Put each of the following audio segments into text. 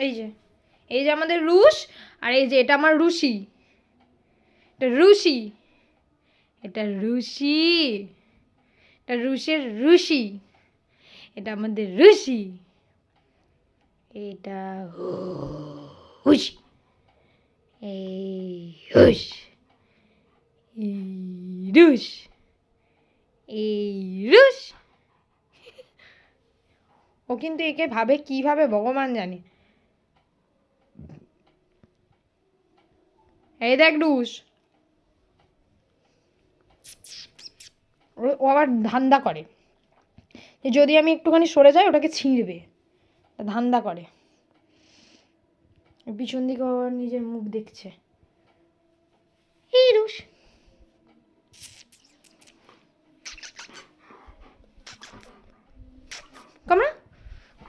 এই যে আমাদের রুশ, আর এই যে এটা আমার রুশি, এটা রুশি, এটা রুশি, এটা রুশের রুশি, এটা আমাদের রুশি, এটা হুশ, এই হুশ, এই রুশ, এই রুশ। ও কিন্তু একে ভাবে কিভাবে ভগবান জানে। এই দেখ রুশ, ও আবার ধান্দা করে যে যদি আমি একটুখানি সরে যাই ওটাকে ছিঁড়বে, ধান্দা করে। পিছন দিকে আবার নিজের মুখ দেখছে। এই রুশ, কামড়া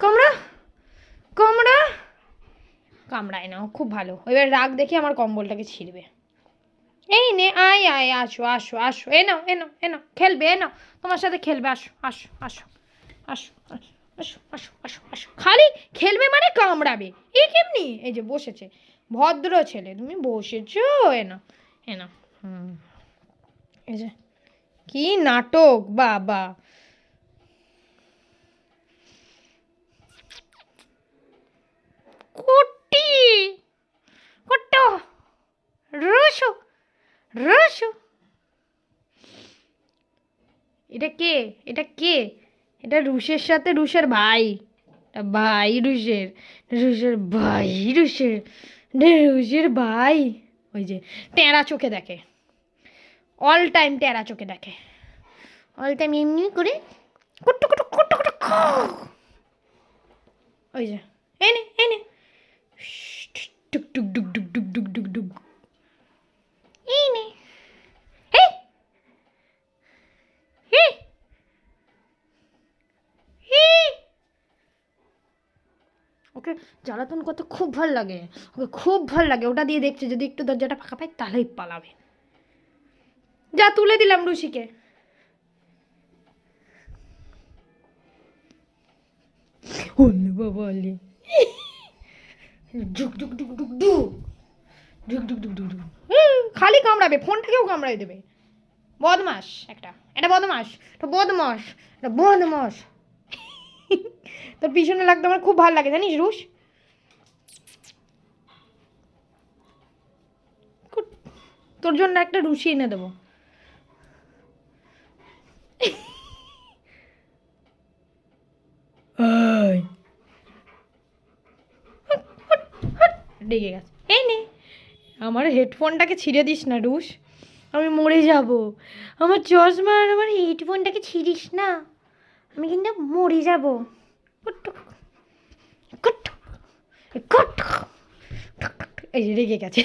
কামড়া কামড়া, কামড়ায় না, খুব ভালো। এবার রাগ দেখে আমার কম্বলটাকে ছিঁড়বে। এই নে, আয় আয়, আসো আসো আসো, এ নাও এ নাও এ নাও, খেলবে, এ নাও, তোমার সাথে খেলবে, আসো আসো আসো আসো আসো আসো আসো আসো, খালি খেলবে মানে কামড়াবে। এ কেমনি? এই যে বসেছে, ভদ্র ছেলে, তুমি বসেছো, এ নাও এ নাও। এই যে কি নাটক বাবা। কুটি কুট্টো, রসু রসু, এটা কে? এটা কে? এটা রুশের সাথে রুশের ভাই, ভাই রুশের, রুশের ভাই, রুশের, রুশের ভাই। ওই যে টেরা চোখে দেখে, অল টাইম টেরা চোখে দেখে, অল টাইম এমনি করে কুট্টু কুট্টু কুট্টু কুট্টু খাও। ওই যে এনে এনে, টুক টুক ডুক ডুক ডুক ডুক ডুক ডুক, এই নে, এই এই এই। ওকে জ্বালাতন করতে খুব ভাল লাগে, ওকে খুব ভাল লাগে। ওটা দিয়ে দেখছে যদি একটু দরজাটা ফাঁকা পায় তাহলেই পালাবে। যা তুলে দিলাম রুশিকে। ওলে বাবা ওলে, ঢুক ঢুক ঢুক ঢুক ঢুক ঢুক ঢুক ঢুক ঢুক ঢুক। খালি কামড়াবে, ফোনটাকেও কামড়াই দেবে। বদমাস একটা, এটা বদমাস, এটা বদমাস, এটা বদমাস। তোর পিছনে লাগতে আমার খুব ভালো লাগে জানিস রুশ। তোর জন্য একটা রুশি এনে দেবো। ডেকে গেছে। এই নে, আমার হেডফোনটাকে ছিঁড়ে দিস না রুশ, আমি মরে যাব। আমার চশমা আর আমার হেডফোনটাকে ছিঁড়িস না, আমি কিন্তু মরে যাব। এই যে রেগে গেছে,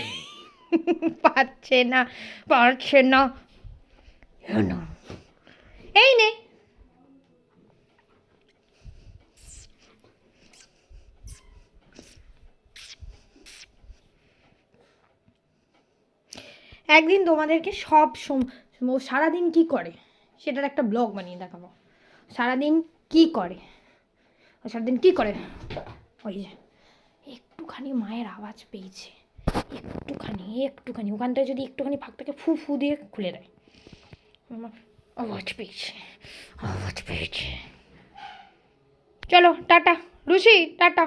পারছে না, পারছে না। এই নে, একদিন তোমাদেরকে সব সারাদিন কি করে সেটার একটা ব্লগ বানিয়ে দেখাবো। সারাদিন কি করে, সারাদিন কি করে। ওই যে একটুখানি মায়ের আওয়াজ পেয়েছে, একটুখানি একটুখানি ওখানটায় যদি একটুখানি ফাঁকটাকে ফু ফু দিয়ে খুলে দেয়, আমার আওয়াজ পেয়েছে, আওয়াজ পেয়েছে। চলো টাটা রুশি, টাটা।